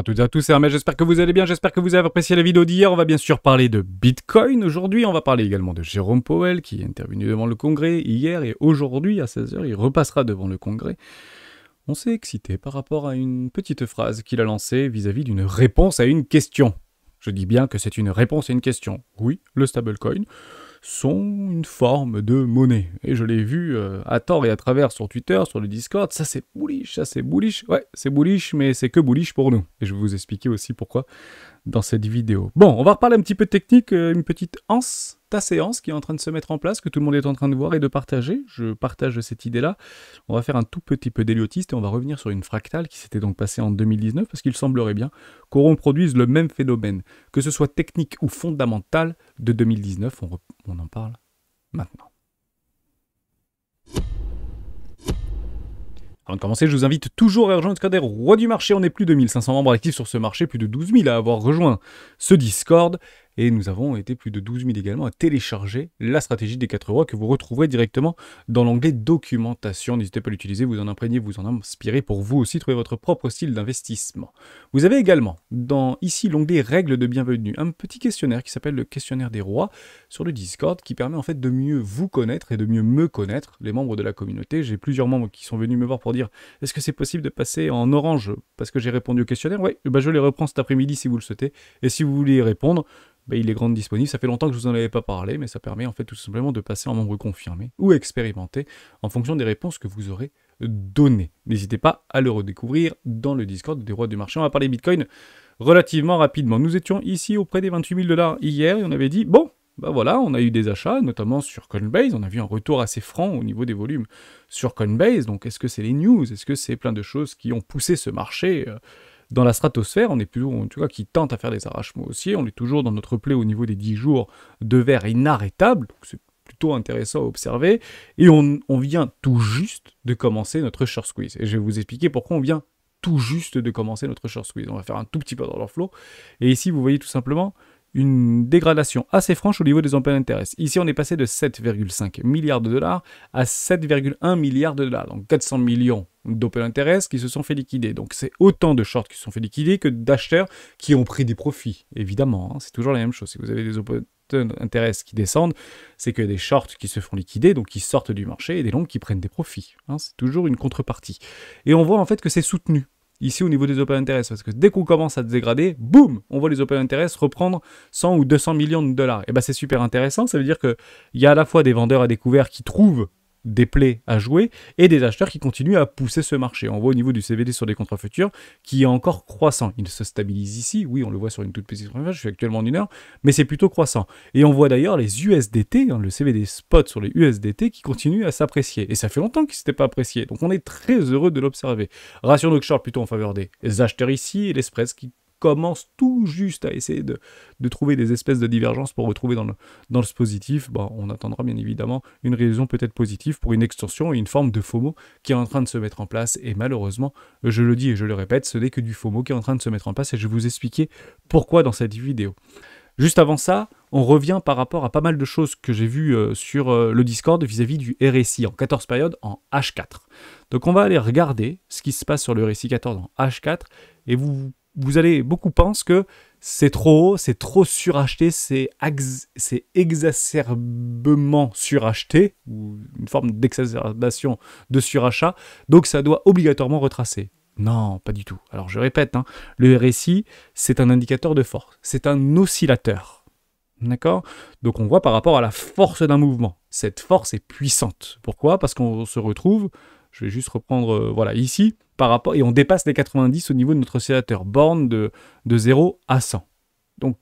à toutes et à tous, c'est Hermès, j'espère que vous allez bien, j'espère que vous avez apprécié la vidéo d'hier. On va bien sûr parler de Bitcoin aujourd'hui, on va parler également de Jérôme Powell qui est intervenu devant le Congrès hier et aujourd'hui à 16 h, il repassera devant le Congrès. On s'est excité par rapport à une petite phrase qu'il a lancée vis-à-vis d'une réponse à une question. Je dis bien que c'est une réponse à une question. Oui, le stablecoin sont une forme de monnaie. Et je l'ai vu à tort et à travers sur Twitter, sur le Discord, ça c'est bullish, ça c'est bullish. Ouais, c'est bullish, mais c'est que bullish pour nous. Et je vais vous expliquer aussi pourquoi dans cette vidéo. Bon, on va reparler un petit peu de technique, une petite ta séance qui est en train de se mettre en place, que tout le monde est en train de voir et de partager. Je partage cette idée-là. On va faire un tout petit peu d'héliotiste et on va revenir sur une fractale qui s'était donc passée en 2019 parce qu'il semblerait bien qu'on reproduise le même phénomène, que ce soit technique ou fondamental de 2019. On en parle maintenant. Avant de commencer, je vous invite toujours à rejoindre le Discord des rois du marché. On est plus de 1500 membres actifs sur ce marché, plus de 12 000 à avoir rejoint ce Discord. Et nous avons été plus de 12 000 également à télécharger la stratégie des 4 rois que vous retrouverez directement dans l'onglet documentation. N'hésitez pas à l'utiliser, vous en imprégnez, vous en inspirez pour vous aussi trouver votre propre style d'investissement. Vous avez également dans ici l'onglet règles de bienvenue, un petit questionnaire qui s'appelle le questionnaire des rois sur le Discord qui permet en fait de mieux vous connaître et de mieux me connaître, les membres de la communauté. J'ai plusieurs membres qui sont venus me voir pour dire est-ce que c'est possible de passer en orange parce que j'ai répondu au questionnaire? Oui, je les reprends cet après-midi si vous le souhaitez. Et si vous voulez y répondre, il est grandement disponible. Ça fait longtemps que je vous en avais pas parlé, mais ça permet en fait tout simplement de passer en membre confirmé ou expérimenté en fonction des réponses que vous aurez données. N'hésitez pas à le redécouvrir dans le Discord des rois du marché. On va parler Bitcoin relativement rapidement. Nous étions ici auprès des 28 000 $ hier et on avait dit bon, voilà, on a eu des achats, notamment sur Coinbase. On a vu un retour assez franc au niveau des volumes sur Coinbase. Donc est-ce que c'est les news? Est-ce que c'est plein de choses qui ont poussé ce marché dans la stratosphère? On est plutôt, en tout cas, qui tente à faire des arrachements haussiers. On est toujours dans notre play au niveau des 10 jours de vert inarrêtable. Donc c'est plutôt intéressant à observer. Et on vient tout juste de commencer notre short squeeze. Et je vais vous expliquer pourquoi on vient tout juste de commencer notre short squeeze. On va faire un tout petit peu dans leur flow. Et ici, vous voyez tout simplement une dégradation assez franche au niveau des open interest. Ici, on est passé de 7,5 milliards de dollars à 7,1 milliards de dollars. Donc 400 millions d'open interest qui se sont fait liquider. Donc c'est autant de shorts qui se sont fait liquider que d'acheteurs qui ont pris des profits. Évidemment, c'est toujours la même chose. Si vous avez des open interest qui descendent, c'est que des shorts qui se font liquider, donc qui sortent du marché, et des longs qui prennent des profits. C'est toujours une contrepartie. Et on voit en fait que c'est soutenu ici au niveau des open interest, parce que dès qu'on commence à se dégrader, boum, on voit les open interest reprendre 100 ou 200 millions de dollars. Et c'est super intéressant, ça veut dire qu'il y a à la fois des vendeurs à découvert qui trouvent des plays à jouer et des acheteurs qui continuent à pousser ce marché. On voit au niveau du CVD sur des contrats futurs qui est encore croissant. Il se stabilise ici, oui, on le voit sur une toute petite fréquence, je suis actuellement en 1 heure, mais c'est plutôt croissant. Et on voit d'ailleurs les USDT, le CVD spot sur les USDT qui continuent à s'apprécier. Et ça fait longtemps qu'ils ne s'étaient pas appréciés, donc on est très heureux de l'observer. Ratio de short plutôt en faveur des acheteurs ici et les spreads qui commence tout juste à essayer de trouver des espèces de divergences pour retrouver dans le positif. On attendra bien évidemment une raison peut-être positive pour une extension et une forme de FOMO qui est en train de se mettre en place. Et malheureusement, je le dis et je le répète, ce n'est que du FOMO qui est en train de se mettre en place et je vais vous expliquer pourquoi dans cette vidéo. Juste avant ça, on revient par rapport à pas mal de choses que j'ai vues sur le Discord vis-à-vis du RSI en 14 périodes en H4. Donc on va aller regarder ce qui se passe sur le RSI 14 en H4 et vous allez, beaucoup pensent que c'est trop haut, c'est trop suracheté, c'est exacerbement suracheté, ou une forme d'exacerbation de surachat, donc ça doit obligatoirement retracer. Non, pas du tout. Alors je répète, le RSI, c'est un indicateur de force, c'est un oscillateur. D'accord? Donc on voit par rapport à la force d'un mouvement. Cette force est puissante. Pourquoi? Parce qu'on se retrouve, je vais juste reprendre, ici, par rapport, et on dépasse les 90 au niveau de notre oscillateur, borne de 0 à 100. Donc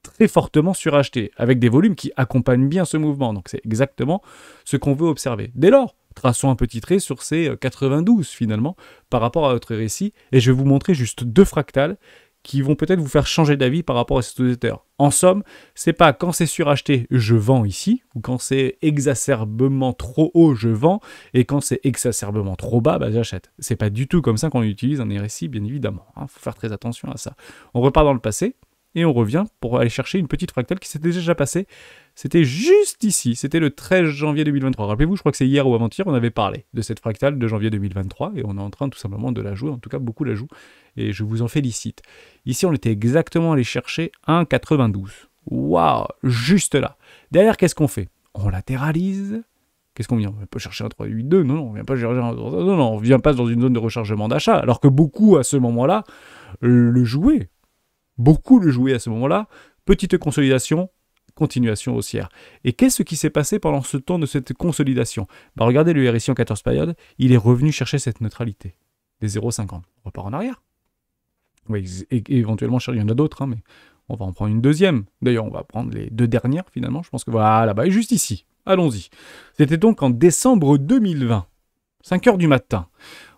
très fortement suracheté, avec des volumes qui accompagnent bien ce mouvement. Donc c'est exactement ce qu'on veut observer. Dès lors, traçons un petit trait sur ces 92 finalement, par rapport à notre RSI, et je vais vous montrer juste 2 fractales qui vont peut-être vous faire changer d'avis par rapport à cet oscillateur. En somme, c'est pas quand c'est suracheté, je vends ici, ou quand c'est exacerbement trop haut, je vends, et quand c'est exacerbement trop bas, j'achète. C'est pas du tout comme ça qu'on utilise un RSI, bien évidemment. Faut faire très attention à ça. On repart dans le passé, et on revient pour aller chercher une petite fractale qui s'était déjà passée C'était juste ici, c'était le 13 janvier 2023. Rappelez-vous, je crois que c'est hier ou avant-hier, on avait parlé de cette fractale de janvier 2023 et on est en train tout simplement de la jouer, en tout cas beaucoup la jouent et je vous en félicite. Ici, on était exactement allé chercher 1,92. Waouh, juste là. Derrière, qu'est-ce qu'on fait? On latéralise. Qu'est-ce qu'on vient? On ne vient pas chercher un 3,82, non, on vient pas chercher un... Non, on vient pas dans une zone de rechargement d'achat, alors que beaucoup à ce moment-là le jouaient. Beaucoup le jouaient à ce moment-là. Petite consolidation, continuation haussière. Et qu'est-ce qui s'est passé pendant ce temps de cette consolidation? Regardez le RSI en 14 périodes, il est revenu chercher cette neutralité, des 0,50. On repart en arrière. Oui, et éventuellement, il y en a d'autres, hein, mais on va en prendre une deuxième. D'ailleurs, on va prendre les deux dernières, finalement. Je pense que voilà, là-bas, et juste ici. Allons-y. C'était donc en décembre 2020, 5 heures du matin.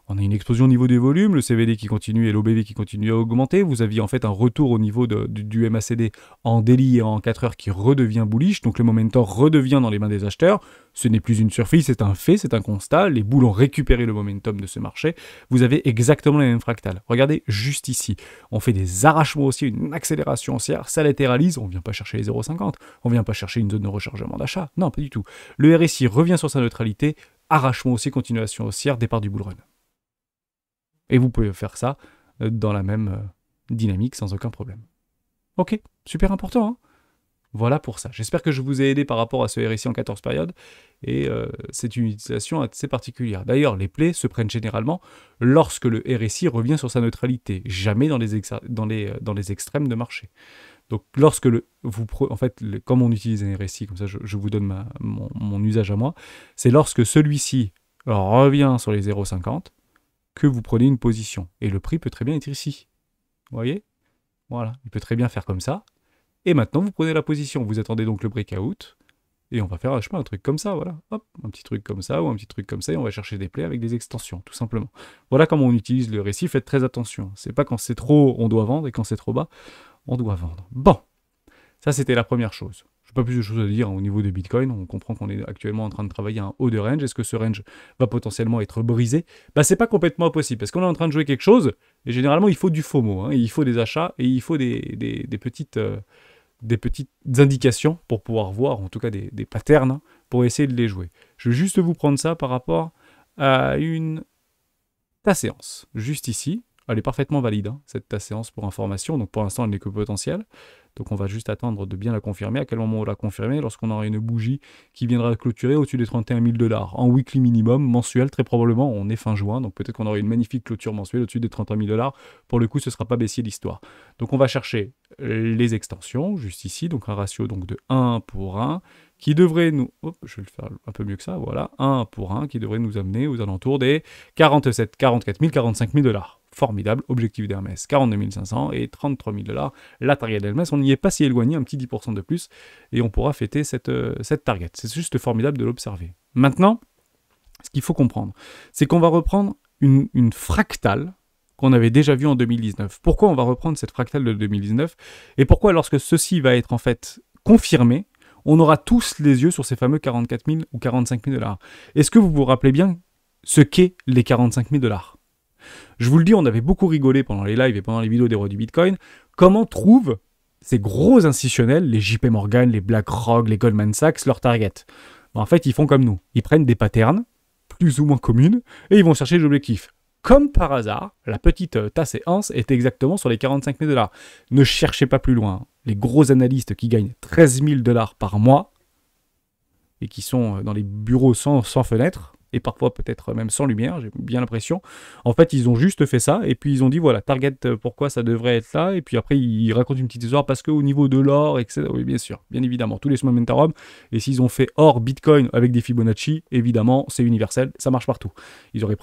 On a une explosion au niveau des volumes, le CVD qui continue et l'OBV qui continue à augmenter. Vous aviez en fait un retour au niveau du MACD en daily et en 4 heures qui redevient bullish. Donc le momentum redevient dans les mains des acheteurs. Ce n'est plus une surprise, c'est un fait, c'est un constat. Les boules ont récupéré le momentum de ce marché. Vous avez exactement la même fractale. Regardez juste ici. On fait des arrachements aussi, une accélération haussière. Ça latéralise. On ne vient pas chercher les 0,50. On ne vient pas chercher une zone de rechargement d'achat. Non, pas du tout. Le RSI revient sur sa neutralité. Arrachement haussier, continuation haussière, départ du bull run. Et vous pouvez faire ça dans la même dynamique sans aucun problème. Ok, super important. Hein, voilà pour ça. J'espère que je vous ai aidé par rapport à ce RSI en 14 périodes. Et c'est une utilisation assez particulière. D'ailleurs, les plays se prennent généralement lorsque le RSI revient sur sa neutralité. Jamais dans les extrêmes de marché. Donc lorsque comme on utilise un RSI, comme ça je vous donne mon usage à moi, c'est lorsque celui-ci revient sur les 0,50 que vous prenez une position. Et le prix peut très bien être ici. Vous voyez? Voilà, il peut très bien faire comme ça. Et maintenant, vous prenez la position. Vous attendez donc le breakout. Et on va faire, je sais pas, un truc comme ça, voilà. Hop, un petit truc comme ça ou un petit truc comme ça. Et on va chercher des plays avec des extensions, tout simplement. Voilà comment on utilise le RSI. Faites très attention. C'est pas quand c'est trop, on doit vendre. Et quand c'est trop bas, on doit vendre. Bon, ça c'était la première chose. Pas plus de choses à dire au niveau de Bitcoin. On comprend qu'on est actuellement en train de travailler un haut de range. Est-ce que ce range va potentiellement être brisé? C'est pas complètement impossible parce qu'on est en train de jouer quelque chose et généralement il faut du FOMO. Hein, il faut des achats et il faut des petites indications pour pouvoir voir, en tout cas des patterns, hein, pour essayer de les jouer. Je vais juste vous prendre ça par rapport à ta séance, juste ici. Elle est parfaitement valide, hein, cette séance pour information. Donc pour l'instant, elle n'est que potentielle. Donc on va juste attendre de bien la confirmer. À quel moment on la confirmer? Lorsqu'on aura une bougie qui viendra clôturer au-dessus des 31 000 $. En weekly minimum, mensuel, très probablement, on est fin juin. Donc peut-être qu'on aura une magnifique clôture mensuelle au-dessus des 31 000 $. Pour le coup, ce ne sera pas baissier l'histoire. Donc on va chercher les extensions, juste ici. Donc un ratio donc, de 1 pour 1 qui devrait nous... Hop, je vais le faire un peu mieux que ça. Voilà, 1 pour 1 qui devrait nous amener aux alentours des 47, 44 000, 45 000 $. Formidable, objectif d'Hermès 42 500 et 33 000 $. La target d'Hermès, on n'y est pas si éloigné, un petit 10% de plus, et on pourra fêter cette target. C'est juste formidable de l'observer. Maintenant, ce qu'il faut comprendre, c'est qu'on va reprendre une fractale qu'on avait déjà vue en 2019. Pourquoi on va reprendre cette fractale de 2019? Et pourquoi, lorsque ceci va être en fait confirmé, on aura tous les yeux sur ces fameux 44 000 ou 45 000 $? Est-ce que vous vous rappelez bien ce qu'est les 45 000 $? Je vous le dis, on avait beaucoup rigolé pendant les lives et pendant les vidéos des rois du Bitcoin. Comment trouvent ces gros institutionnels, les JP Morgan, les BlackRock, les Goldman Sachs, leur target? En fait, ils font comme nous. Ils prennent des patterns, plus ou moins communes, et ils vont chercher des objectifs. Comme par hasard, la petite tasse et Hans est exactement sur les 45 000 $. Ne cherchez pas plus loin. Les gros analystes qui gagnent 13 000 $ par mois, et qui sont dans les bureaux sans fenêtre, et parfois peut-être même sans lumière, j'ai bien l'impression. En fait, ils ont juste fait ça, et puis ils ont dit, voilà, target, pourquoi ça devrait être là, et puis après, ils racontent une petite histoire, parce qu'au niveau de l'or, etc., oui, bien sûr, bien évidemment, tous les momentum, et s'ils ont fait or, Bitcoin avec des Fibonacci, évidemment, c'est universel, ça marche partout. Ils auraient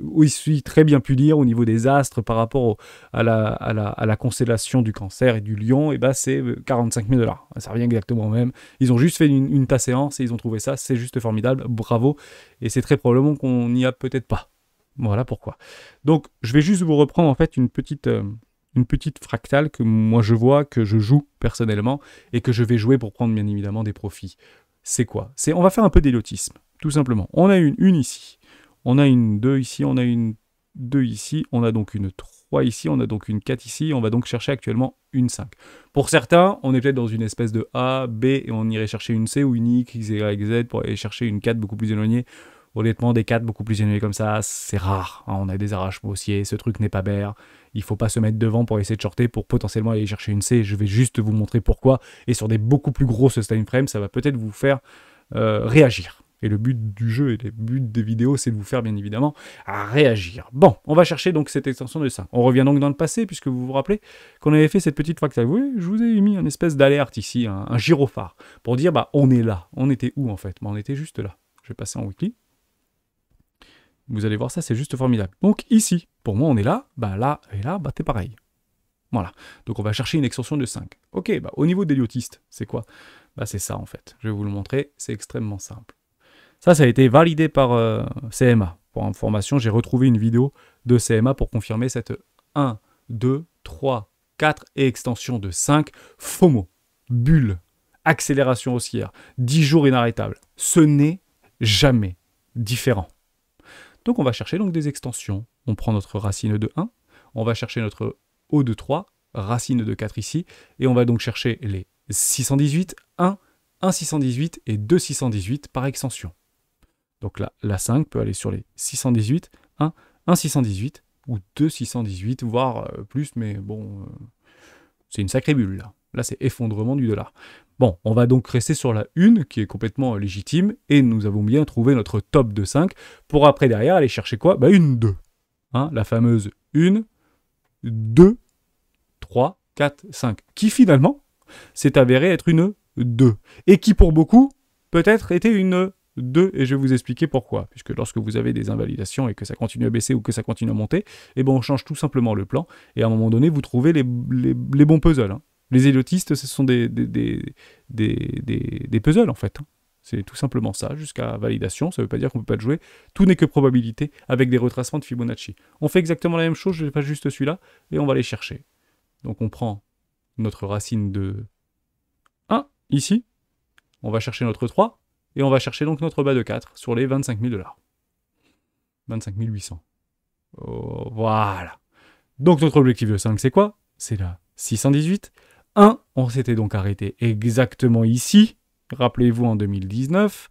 aussi très bien pu dire, au niveau des astres, par rapport à la constellation du Cancer et du Lion, et c'est 45 000 $. Ça revient exactement au même. Ils ont juste fait une tasse séance, et ils ont trouvé ça, c'est juste formidable, bravo, et c'est très probablement qu'on n'y a peut-être pas. Voilà pourquoi. Donc, je vais juste vous reprendre en fait une petite fractale que moi je vois, que je joue personnellement, et que je vais jouer pour prendre bien évidemment des profits. C'est quoi? On va faire un peu d'élotisme, tout simplement. On a une ici, on a une 2 ici, on a une 2 ici, on a donc une 3 3 ici, on a donc une 4 ici, on va donc chercher actuellement une 5. Pour certains, on est peut-être dans une espèce de A, B, et on irait chercher une C ou une X, Y, Z pour aller chercher une 4 beaucoup plus éloignée. Honnêtement, des 4 beaucoup plus éloignés comme ça, c'est rare. Hein, on a des arrachements haussiers, ce truc n'est pas bear. Il ne faut pas se mettre devant pour essayer de shorter pour potentiellement aller chercher une C. Je vais juste vous montrer pourquoi. Et sur des beaucoup plus grosses time frames, ça va peut-être vous faire réagir. Et le but du jeu et le but des vidéos, c'est de vous faire bien évidemment réagir. Bon, on va chercher donc cette extension de 5. On revient donc dans le passé, puisque vous vous rappelez qu'on avait fait cette petite fractale. Oui, je vous ai mis une espèce d'alerte ici, un gyrophare, pour dire, bah, on est là. On était où en fait? Bah, on était juste là. Je vais passer en weekly. Vous allez voir ça, c'est juste formidable. Donc ici, pour moi, on est là, bah là et là, bah t'es pareil. Voilà. Donc on va chercher une extension de 5. Ok, bah au niveau d'héliotiste, c'est quoi? Bah c'est ça en fait. Je vais vous le montrer, c'est extrêmement simple. Ça a été validé par CMA. Pour information, j'ai retrouvé une vidéo de CMA pour confirmer cette 1, 2, 3, 4 et extension de 5. FOMO, bulle, accélération haussière, 10 jours inarrêtable. Ce n'est jamais différent. Donc on va chercher donc des extensions. On prend notre racine de 1, on va chercher notre O de 3, racine de 4 ici, et on va donc chercher les 618, 1, 1 618 et 2 618 par extension. Donc là, la 5 peut aller sur les 618, 1, 1 618 ou 2 618, voire plus, mais bon, c'est une sacrée bulle là. Là, c'est effondrement du dollar. Bon, on va donc rester sur la 1, qui est complètement légitime, et nous avons bien trouvé notre top de 5, pour après, derrière, aller chercher quoi? Bah, une 2. Hein, la fameuse 1, 2, 3, 4, 5, qui finalement s'est avérée être une 2, et qui pour beaucoup, peut-être était une 2, et je vais vous expliquer pourquoi. Puisque lorsque vous avez des invalidations et que ça continue à baisser ou que ça continue à monter, eh ben on change tout simplement le plan, et à un moment donné, vous trouvez les bons puzzles. Hein. Les héliotistes, ce sont des puzzles, en fait. Hein. C'est tout simplement ça, jusqu'à validation. Ça ne veut pas dire qu'on ne peut pas le jouer. Tout n'est que probabilité avec des retracements de Fibonacci. On fait exactement la même chose, je ne fais pas juste celui-là, et on va les chercher. Donc on prend notre racine de 1, ici. On va chercher notre 3, et on va chercher donc notre bas de 4 sur les 25 000 $. 25 800. Oh, voilà. Donc notre objectif de 5, c'est quoi? C'est la 618. 1, on s'était donc arrêté exactement ici, rappelez-vous en 2019,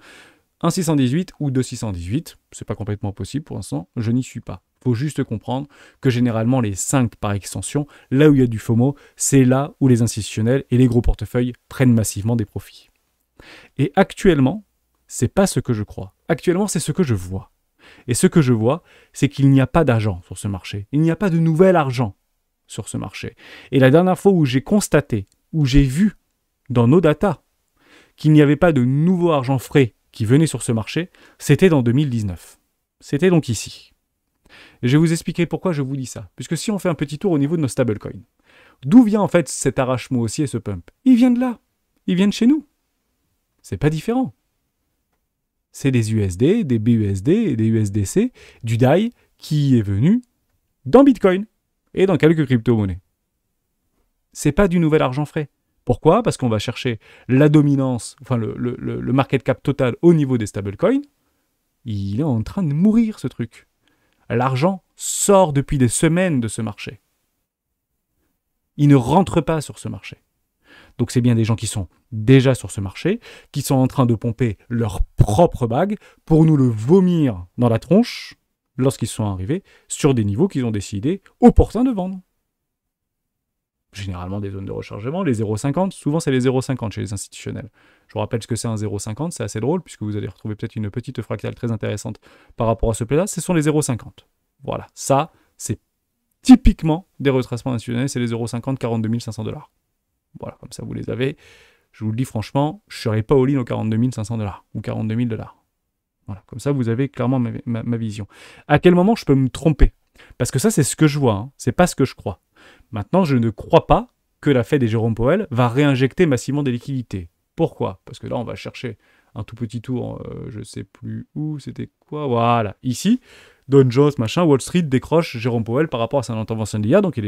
1 618 ou 2 618, c'est pas complètement possible pour l'instant, je n'y suis pas. Faut juste comprendre que généralement les 5 par extension, là où il y a du FOMO, c'est là où les institutionnels et les gros portefeuilles prennent massivement des profits. Et actuellement, c'est pas ce que je crois. Actuellement, c'est ce que je vois. Et ce que je vois, c'est qu'il n'y a pas d'argent sur ce marché. Il n'y a pas de nouvel argent sur ce marché. Et la dernière fois où j'ai constaté, où j'ai vu dans nos datas qu'il n'y avait pas de nouveau argent frais qui venait sur ce marché, c'était dans 2019. C'était donc ici. Et je vais vous expliquer pourquoi je vous dis ça. Puisque si on fait un petit tour au niveau de nos stablecoins, d'où vient en fait cet arrachement haussier, ce pump? Il vient de là. Il vient de chez nous. C'est pas différent. C'est des USD, des BUSD et des USDC, du DAI qui est venu dans Bitcoin et dans quelques crypto-monnaies. C'est pas du nouvel argent frais. Pourquoi? Parce qu'on va chercher la dominance, enfin le market cap total au niveau des stablecoins. Il est en train de mourir, ce truc. L'argent sort depuis des semaines de ce marché. Il ne rentre pas sur ce marché. Donc c'est bien des gens qui sont déjà sur ce marché, qui sont en train de pomper leur propre bague pour nous le vomir dans la tronche lorsqu'ils sont arrivés sur des niveaux qu'ils ont décidé opportuns de vendre. Généralement des zones de rechargement, les 0,50, souvent c'est les 0,50 chez les institutionnels. Je vous rappelle ce que c'est un 0,50, c'est assez drôle puisque vous allez retrouver peut-être une petite fractale très intéressante par rapport à ce plat-là, ce sont les 0,50. Voilà, ça c'est typiquement des retracements institutionnels, c'est les 0,50, 42 500 $. Voilà, comme ça vous les avez. Je vous le dis franchement, je ne serai pas all-in aux 42 500 $ ou 42 000 $. Voilà, comme ça vous avez clairement ma vision. À quel moment je peux me tromper? Parce que ça c'est ce que je vois, hein. C'est pas ce que je crois. Maintenant, je ne crois pas que la Fed et Jérôme Powell va réinjecter massivement des liquidités. Pourquoi? Parce que là, on va chercher un tout petit tour, je ne sais plus où, c'était quoi? Voilà, ici, Dow Jones, machin, Wall Street décroche Jérôme Powell par rapport à son intervention d'hier. Donc,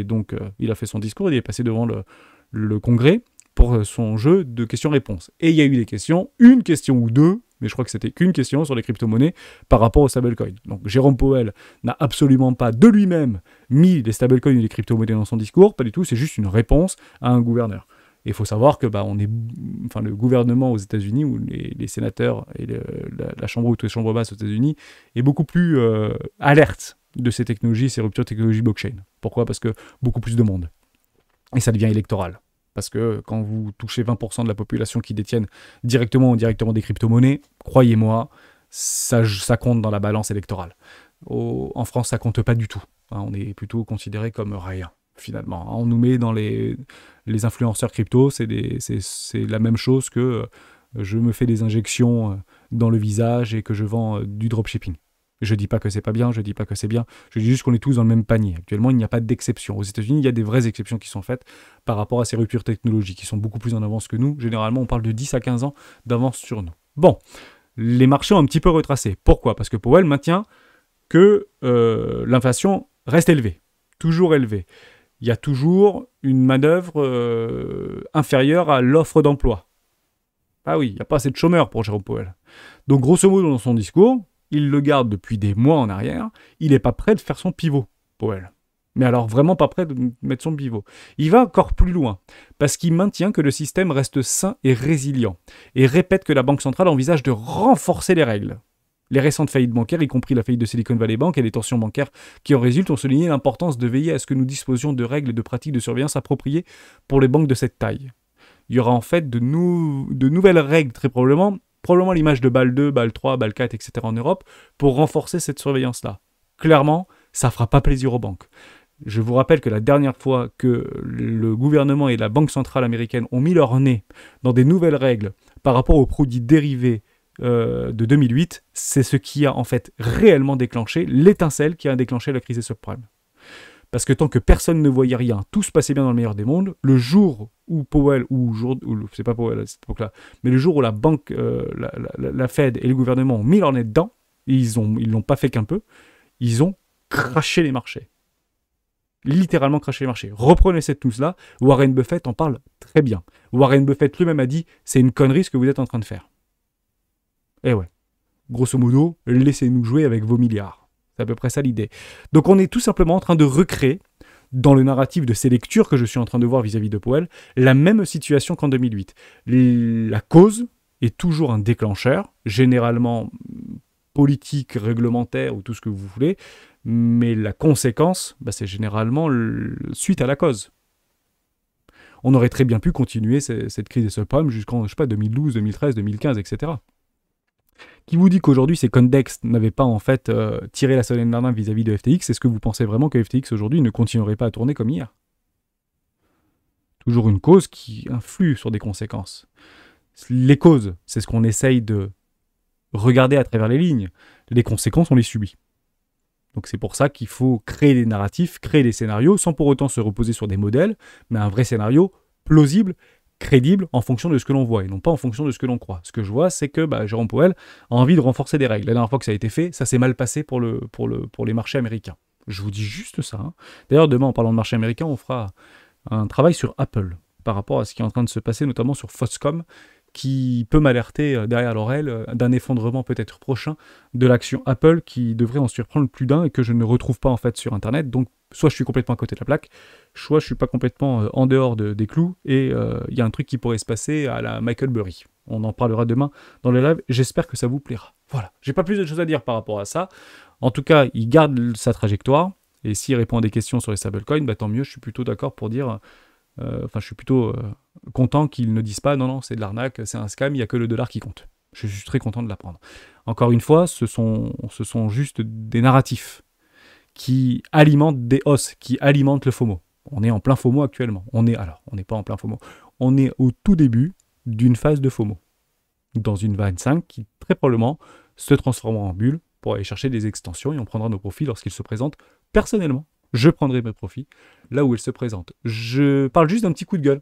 il a fait son discours, il est passé devant le Congrès pour son jeu de questions-réponses. Et il y a eu des questions, une question ou deux, mais je crois que c'était qu'une question sur les crypto-monnaies par rapport aux stablecoins. Donc Jérôme Powell n'a absolument pas de lui-même mis les stablecoins et les crypto-monnaies dans son discours, pas du tout, c'est juste une réponse à un gouverneur. Et il faut savoir que le gouvernement aux États-Unis, ou les sénateurs et la Chambre haute et la Chambre basse aux États-Unis, est beaucoup plus alerte de ces technologies, ces ruptures de technologie blockchain. Pourquoi ? Parce que beaucoup plus de monde. Et ça devient électoral. Parce que quand vous touchez 20% de la population qui détiennent directement ou indirectement des crypto-monnaies, croyez-moi, ça compte dans la balance électorale. En France, ça compte pas du tout. On est plutôt considéré comme rien, finalement. On nous met dans les influenceurs crypto, c'est la même chose que je me fais des injections dans le visage et que je vends du dropshipping. Je dis pas que c'est pas bien, je dis pas que c'est bien, je dis juste qu'on est tous dans le même panier. Actuellement, il n'y a pas d'exception. Aux États-Unis, il y a des vraies exceptions qui sont faites par rapport à ces ruptures technologiques qui sont beaucoup plus en avance que nous. Généralement, on parle de 10 à 15 ans d'avance sur nous. Bon, les marchés ont un petit peu retracé. Pourquoi ? Parce que Powell maintient que l'inflation reste élevée, toujours élevée. Il y a toujours une manœuvre inférieure à l'offre d'emploi. Ah oui, il n'y a pas assez de chômeurs pour Jérôme Powell. Donc, grosso modo, dans son discours, il le garde depuis des mois en arrière, il n'est pas prêt de faire son pivot, Powell. Mais alors vraiment pas prêt de mettre son pivot. Il va encore plus loin, parce qu'il maintient que le système reste sain et résilient, et répète que la Banque centrale envisage de renforcer les règles. Les récentes faillites bancaires, y compris la faillite de Silicon Valley Bank et les tensions bancaires qui en résultent, ont souligné l'importance de veiller à ce que nous disposions de règles et de pratiques de surveillance appropriées pour les banques de cette taille. Il y aura en fait de nouvelles règles, très probablement l'image de BAL 2, BAL 3, BAL 4, etc. en Europe, pour renforcer cette surveillance-là. Clairement, ça ne fera pas plaisir aux banques. Je vous rappelle que la dernière fois que le gouvernement et la Banque centrale américaine ont mis leur nez dans des nouvelles règles par rapport aux produits dérivés de 2008, c'est ce qui a en fait réellement déclenché l'étincelle qui a déclenché la crise des subprimes. Parce que tant que personne ne voyait rien, tout se passait bien dans le meilleur des mondes, le jour où Powell, c'est pas Powell à cette époque-là, mais le jour où la banque, la Fed et le gouvernement ont mis leur nez dedans, ils l'ont pas fait qu'un peu, ils ont craché les marchés. Littéralement craché les marchés. Reprenez cette news-là, Warren Buffett en parle très bien. Warren Buffett lui-même a dit, c'est une connerie ce que vous êtes en train de faire. Eh ouais. Grosso modo, laissez-nous jouer avec vos milliards. C'est à peu près ça l'idée. Donc on est tout simplement en train de recréer, dans le narratif de ces lectures que je suis en train de voir vis-à-vis de Powell, la même situation qu'en 2008. La cause est toujours un déclencheur, généralement politique, réglementaire ou tout ce que vous voulez, mais la conséquence, c'est généralement suite à la cause. On aurait très bien pu continuer cette crise des subprimes jusqu'en, 2012, 2013, 2015, etc. Qui vous dit qu'aujourd'hui ces Condex n'avaient pas en fait tiré la sonnette d'alarme vis-à-vis de FTX? Est-ce que vous pensez vraiment que FTX aujourd'hui ne continuerait pas à tourner comme hier? Toujours une cause qui influe sur des conséquences. Les causes, c'est ce qu'on essaye de regarder à travers les lignes. Les conséquences, on les subit. Donc c'est pour ça qu'il faut créer des narratifs, créer des scénarios, sans pour autant se reposer sur des modèles, mais un vrai scénario plausible, crédible en fonction de ce que l'on voit et non pas en fonction de ce que l'on croit. Ce que je vois, c'est que Jérôme Powell a envie de renforcer des règles. La dernière fois que ça a été fait, ça s'est mal passé pour les marchés américains. Je vous dis juste ça. Hein. D'ailleurs, demain, en parlant de marché américain, on fera un travail sur Apple par rapport à ce qui est en train de se passer, notamment sur Foxconn, qui peut m'alerter derrière l'oreille d'un effondrement peut-être prochain de l'action Apple qui devrait en surprendre plus d'un et que je ne retrouve pas en fait sur Internet. Donc, soit je suis complètement à côté de la plaque, soit je suis pas complètement en dehors des clous et il y a un truc qui pourrait se passer à la Michael Burry. On en parlera demain dans le live. J'espère que ça vous plaira. Voilà. J'ai pas plus de choses à dire par rapport à ça. En tout cas, il garde sa trajectoire et s'il répond à des questions sur les stablecoins, tant mieux. Je suis plutôt d'accord pour dire... je suis plutôt content qu'ils ne disent pas non, c'est de l'arnaque, c'est un scam, il n'y a que le dollar qui compte. Je suis très content de l'apprendre. Encore une fois, ce sont juste des narratifs qui alimentent des hausses, qui alimentent le FOMO. On est en plein FOMO actuellement. On n'est pas en plein FOMO. On est au tout début d'une phase de FOMO. Dans une 25 qui très probablement se transformera en bulle pour aller chercher des extensions et on prendra nos profits lorsqu'ils se présentent. Personnellement, je prendrai mes profits là où ils se présentent. Je parle juste d'un petit coup de gueule.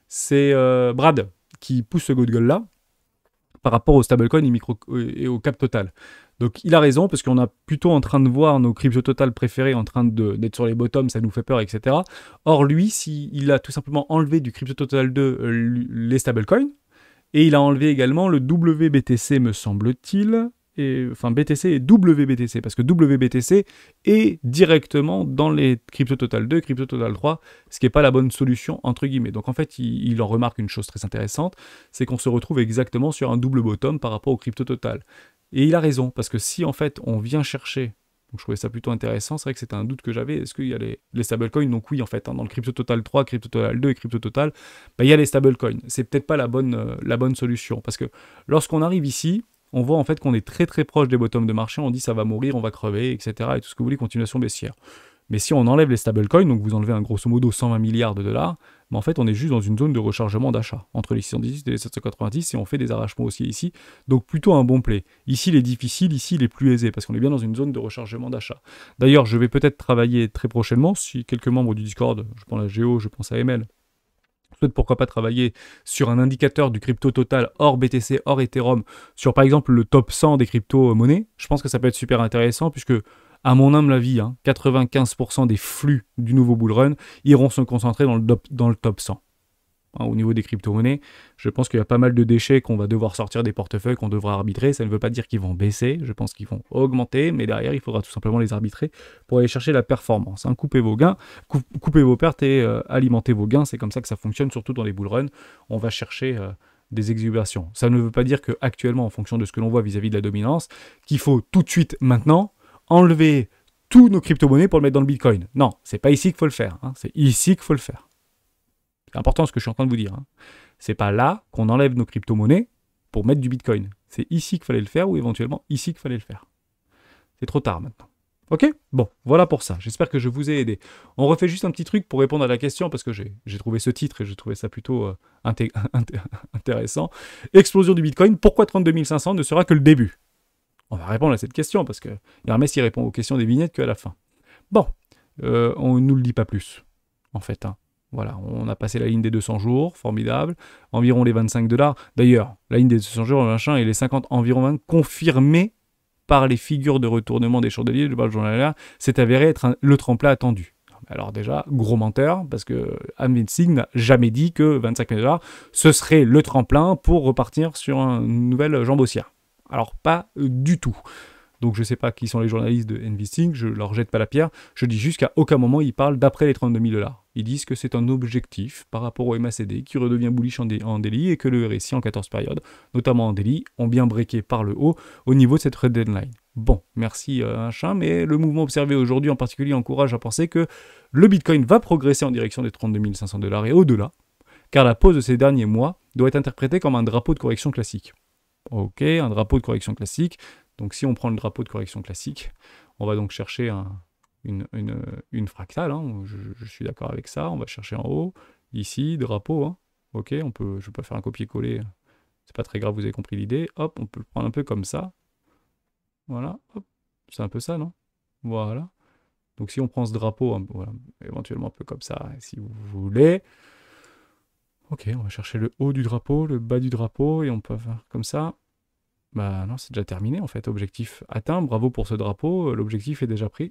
C'est Brad qui pousse ce coup de gueule-là par rapport au stablecoin et au cap total. Donc il a raison, parce qu'on est plutôt en train de voir nos crypto total préférés en train d'être sur les bottoms, ça nous fait peur, etc. Or lui, s'il a tout simplement enlevé du crypto total 2 les stablecoins, Et il a enlevé également le WBTC, me semble-t-il. Enfin, BTC et WBTC, parce que WBTC est directement dans les CryptoTotal 2, CryptoTotal 3, ce qui n'est pas la bonne solution, entre guillemets. Donc en fait, il en remarque une chose très intéressante, c'est qu'on se retrouve exactement sur un double bottom par rapport au CryptoTotal. Et il a raison, parce que si en fait on vient chercher, donc je trouvais ça plutôt intéressant, c'est vrai que c'était un doute que j'avais, est-ce qu'il y a les stablecoins? Donc oui en fait, dans le CryptoTotal 3, CryptoTotal 2 et CryptoTotal, il y a les stablecoins. C'est peut-être pas la bonne solution, parce que lorsqu'on arrive ici, on voit en fait qu'on est très très proche des bottoms de marché, on dit ça va mourir, on va crever, etc. Et tout ce que vous voulez, continuation baissière. Mais si on enlève les stablecoins, donc vous enlevez un grosso modo 120 milliards de dollars, mais en fait on est juste dans une zone de rechargement d'achat, entre les 618 et les 790, et on fait des arrachements aussi ici, donc plutôt un bon play. Ici il est difficile, ici il est plus aisé, parce qu'on est bien dans une zone de rechargement d'achat. D'ailleurs, je vais peut-être travailler très prochainement, si quelques membres du Discord, je pense à Géo, je pense à ML, souhaite pourquoi pas travailler sur un indicateur du crypto total hors BTC, hors Ethereum, sur par exemple le top 100 des crypto-monnaies, je pense que ça peut être super intéressant puisque, à mon humble avis, 95% des flux du nouveau bull run iront se concentrer dans le top 100. Au niveau des crypto-monnaies, je pense qu'il y a pas mal de déchets qu'on va devoir sortir des portefeuilles, qu'on devra arbitrer. Ça ne veut pas dire qu'ils vont baisser, je pense qu'ils vont augmenter, mais derrière, il faudra tout simplement les arbitrer pour aller chercher la performance. Coupez vos gains, coupez vos pertes et alimentez vos gains. C'est comme ça que ça fonctionne, surtout dans les bull runs. On va chercher des exubations. Ça ne veut pas dire qu'actuellement, en fonction de ce que l'on voit vis-à-vis de la dominance, qu'il faut tout de suite, maintenant, enlever tous nos crypto-monnaies pour le mettre dans le Bitcoin. Non, c'est pas ici qu'il faut le faire. C'est ici qu'il faut le faire. C'est important ce que je suis en train de vous dire. C'est pas là qu'on enlève nos crypto-monnaies pour mettre du Bitcoin. C'est ici qu'il fallait le faire ou éventuellement ici qu'il fallait le faire. C'est trop tard maintenant. Ok? Bon, voilà pour ça. J'espère que je vous ai aidé. On refait juste un petit truc pour répondre à la question parce que j'ai trouvé ce titre et j'ai trouvé ça plutôt intéressant. Explosion du Bitcoin. Pourquoi 32 500 ne sera que le début? On va répondre à cette question parce que Hermès il répond aux questions des vignettes qu'à la fin. Bon, on ne nous le dit pas plus, en fait. Voilà, on a passé la ligne des 200 jours, formidable, environ les 25 $. D'ailleurs, la ligne des 200 jours, machin, et les 50 environ 20, confirmés par les figures de retournement des chandeliers de base journalière, s'est avéré être le tremplin attendu. Alors déjà, gros menteur, parce que Amvensing n'a jamais dit que 25 000 $, ce serait le tremplin pour repartir sur une nouvelle jambe haussière. Alors pas du tout. Donc je ne sais pas qui sont les journalistes de Investing, je ne leur jette pas la pierre, je dis juste qu'à aucun moment ils parlent d'après les 32 000 $. Ils disent que c'est un objectif par rapport au MACD qui redevient bullish en daily et que le RSI en 14 périodes, notamment en daily, ont bien breaké par le haut au niveau de cette red deadline. Bon, merci mais le mouvement observé aujourd'hui en particulier encourage à penser que le Bitcoin va progresser en direction des 32 500 $ et au-delà, car la pause de ces derniers mois doit être interprétée comme un drapeau de correction classique. Ok, un drapeau de correction classique. Donc si on prend le drapeau de correction classique, on va donc chercher une fractale, je suis d'accord avec ça, on va chercher en haut, ici, drapeau, ok, je ne vais pas faire un copier-coller, c'est pas très grave, vous avez compris l'idée, hop, on peut le prendre un peu comme ça, voilà, hop, c'est un peu ça, non? Voilà, donc si on prend ce drapeau, voilà, éventuellement un peu comme ça, si vous voulez, ok, on va chercher le haut du drapeau, le bas du drapeau, et on peut faire comme ça. Bah non, c'est déjà terminé en fait, objectif atteint, bravo pour ce drapeau, l'objectif est déjà pris.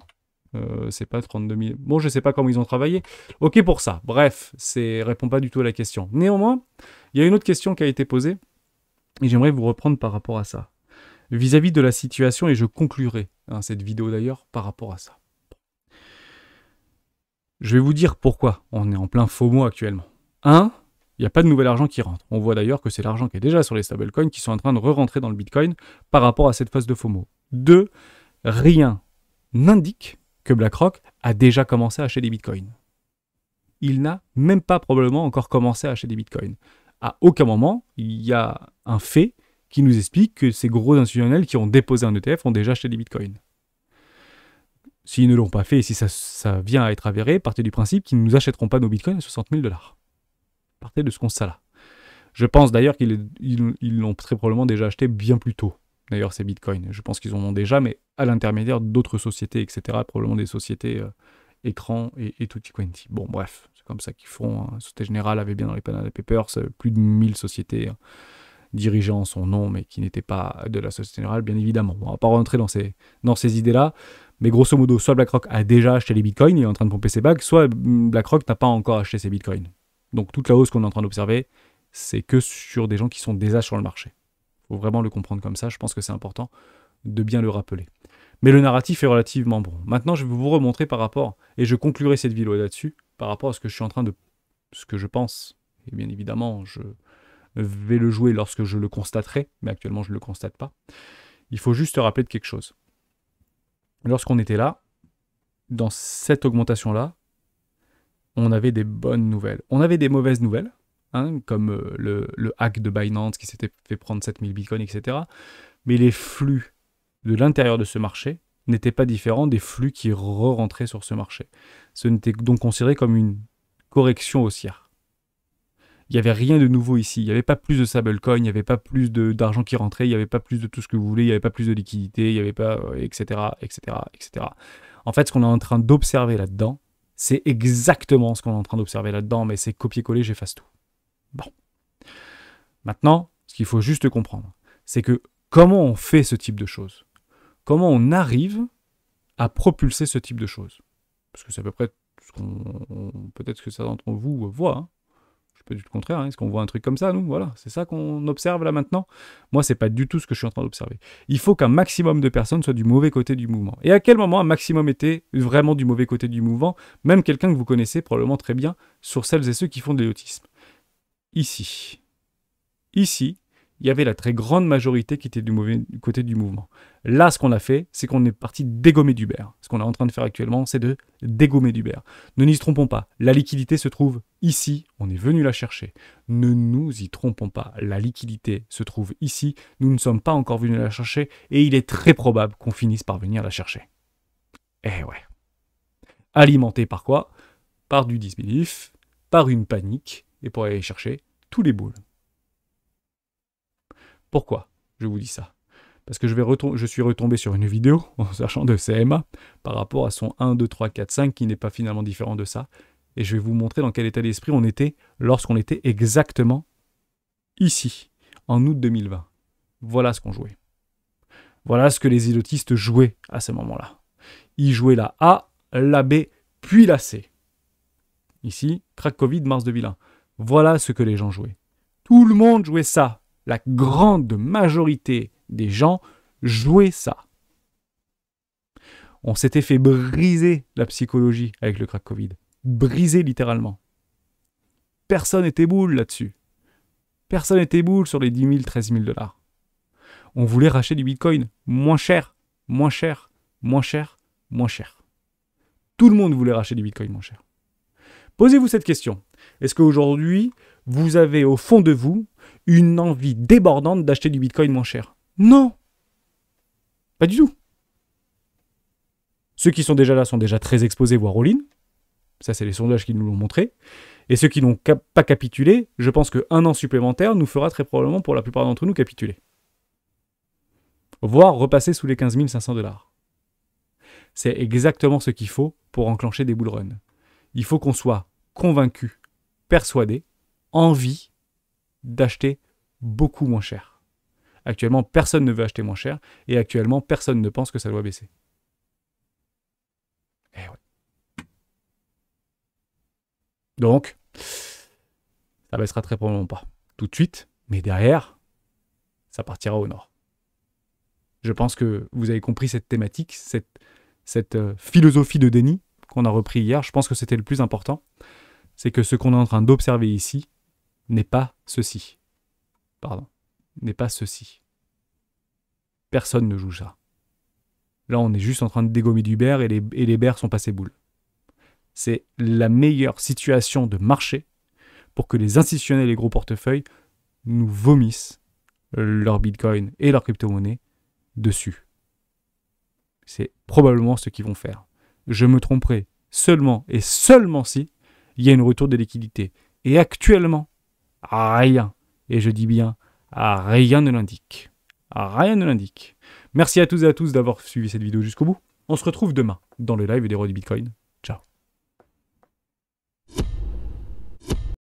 C'est pas 32 000... Bon, je sais pas comment ils ont travaillé. Ok pour ça, bref, répond pas du tout à la question. Néanmoins, il y a une autre question qui a été posée, et j'aimerais vous reprendre par rapport à ça. Vis-à-vis de la situation, et je conclurai cette vidéo d'ailleurs par rapport à ça. Je vais vous dire pourquoi on est en plein FOMO actuellement. Il n'y a pas de nouvel argent qui rentre. On voit d'ailleurs que c'est l'argent qui est déjà sur les stablecoins qui sont en train de re-rentrer dans le Bitcoin par rapport à cette phase de FOMO. 2, rien n'indique que BlackRock a déjà commencé à acheter des Bitcoins. Il n'a même pas probablement encore commencé à acheter des Bitcoins. À aucun moment, il y a un fait qui nous explique que ces gros institutionnels qui ont déposé un ETF ont déjà acheté des Bitcoins. S'ils ne l'ont pas fait et si ça vient à être avéré, partez du principe qu'ils ne nous achèteront pas nos Bitcoins à 60 000 $. Partez de ce constat-là. Je pense d'ailleurs qu'ils l'ont très probablement déjà acheté bien plus tôt. D'ailleurs, ces bitcoins. Je pense qu'ils en ont déjà, mais à l'intermédiaire d'autres sociétés, etc. Probablement des sociétés écran et tutti quanti. Bon, bref, c'est comme ça qu'ils font. Société Générale avait bien dans les Panama Papers plus de 1000 sociétés dirigées en son nom, mais qui n'étaient pas de la Société Générale, bien évidemment. On ne va pas rentrer dans ces idées-là. Mais grosso modo, soit BlackRock a déjà acheté les bitcoins, il est en train de pomper ses bagues, soit BlackRock n'a pas encore acheté ses bitcoins. Donc toute la hausse qu'on est en train d'observer, c'est que sur des gens qui sont déjà sur le marché. Il faut vraiment le comprendre comme ça, je pense que c'est important de bien le rappeler. Mais le narratif est relativement bon. Maintenant, je vais vous remontrer par rapport, et je conclurai cette vidéo là-dessus, par rapport à ce que je suis en train de... ce que je pense. Et bien évidemment, je vais le jouer lorsque je le constaterai, mais actuellement, je ne le constate pas. Il faut juste se rappeler de quelque chose. Lorsqu'on était là, dans cette augmentation-là, on avait des bonnes nouvelles. On avait des mauvaises nouvelles, hein, comme le hack de Binance qui s'était fait prendre 7000 bitcoins, etc. Mais les flux de l'intérieur de ce marché n'étaient pas différents des flux qui re-rentraient sur ce marché. Ce n'était donc considéré comme une correction haussière. Il n'y avait rien de nouveau ici. Il n'y avait pas plus de stablecoin, il n'y avait pas plus d'argent qui rentrait, il n'y avait pas plus de tout ce que vous voulez, il n'y avait pas plus de liquidité, il n'y avait pas... etc., etc., etc. En fait, ce qu'on est en train d'observer là-dedans, c'est exactement ce qu'on est en train d'observer là-dedans, mais c'est copier-coller, j'efface tout. Bon. Maintenant, ce qu'il faut juste comprendre, c'est que comment on fait ce type de choses? Comment on arrive à propulser ce type de choses? Parce que c'est à peu près ce qu'on... Peut-être que ça d'entre vous voit, hein. Je peux dire le contraire, hein. Est-ce qu'on voit un truc comme ça, nous? Voilà, c'est ça qu'on observe là maintenant. Moi, c'est pas du tout ce que je suis en train d'observer. Il faut qu'un maximum de personnes soient du mauvais côté du mouvement. Et à quel moment un maximum était vraiment du mauvais côté du mouvement? Même quelqu'un que vous connaissez probablement très bien sur celles et ceux qui font de l'éotisme. Ici. Ici, il y avait la très grande majorité qui était du mauvais côté du mouvement. Là, ce qu'on a fait, c'est qu'on est parti dégommer du bear. Ce qu'on est en train de faire actuellement, c'est de dégommer du bear. Ne nous y trompons pas, la liquidité se trouve ici, on est venu la chercher. Ne nous y trompons pas, la liquidité se trouve ici, nous ne sommes pas encore venus la chercher, et il est très probable qu'on finisse par venir la chercher. Eh ouais. Alimenté par quoi? Par du disbelief, par une panique, et pour aller chercher tous les boules. Pourquoi je vous dis ça? Parce que je suis retombé sur une vidéo, en sachant de CMA, par rapport à son 1, 2, 3, 4, 5, qui n'est pas finalement différent de ça. Et je vais vous montrer dans quel état d'esprit on était lorsqu'on était exactement ici, en août 2020. Voilà ce qu'on jouait. Voilà ce que les ilotistes jouaient à ce moment-là. Ils jouaient la A, la B, puis la C. Ici, crack Covid, mars 2001. Voilà ce que les gens jouaient. Tout le monde jouait ça. La grande majorité des gens jouaient ça. On s'était fait briser la psychologie avec le crack Covid. Briser littéralement. Personne n'était boule là-dessus. Personne n'était boule sur les 10 000, 13 000 $. On voulait racheter du Bitcoin moins cher, moins cher, moins cher, moins cher. Tout le monde voulait racheter du Bitcoin moins cher. Posez-vous cette question. Est-ce qu'aujourd'hui, vous avez au fond de vous une envie débordante d'acheter du Bitcoin moins cher? Non. Pas du tout. Ceux qui sont déjà là sont déjà très exposés, voire all-in. Ça, c'est les sondages qui nous l'ont montré. Et ceux qui n'ont pas capitulé, je pense qu'un an supplémentaire nous fera très probablement, pour la plupart d'entre nous, capituler. Voire repasser sous les 15 500 $. C'est exactement ce qu'il faut pour enclencher des bull runs. Il faut qu'on soit convaincu, persuadé, envie d'acheter beaucoup moins cher. Actuellement, personne ne veut acheter moins cher et actuellement, personne ne pense que ça doit baisser. Eh ouais. Donc, ça baissera très probablement pas tout de suite, mais derrière, ça partira au nord. Je pense que vous avez compris cette thématique, cette philosophie de déni qu'on a repris hier. Je pense que c'était le plus important. C'est que ce qu'on est en train d'observer ici n'est pas ceci. Pardon. N'est pas ceci. Personne ne joue ça. Là, on est juste en train de dégommer du bear et les bears sont passés boules. C'est la meilleure situation de marché pour que les institutionnels et les gros portefeuilles nous vomissent leur bitcoin et leur crypto-monnaie dessus. C'est probablement ce qu'ils vont faire. Je me tromperai seulement et seulement si il y a une retour de liquidité. Et actuellement, rien, et je dis bien, rien ne l'indique. Rien ne l'indique. Merci à tous et à tous d'avoir suivi cette vidéo jusqu'au bout. On se retrouve demain dans le live des rois du Bitcoin.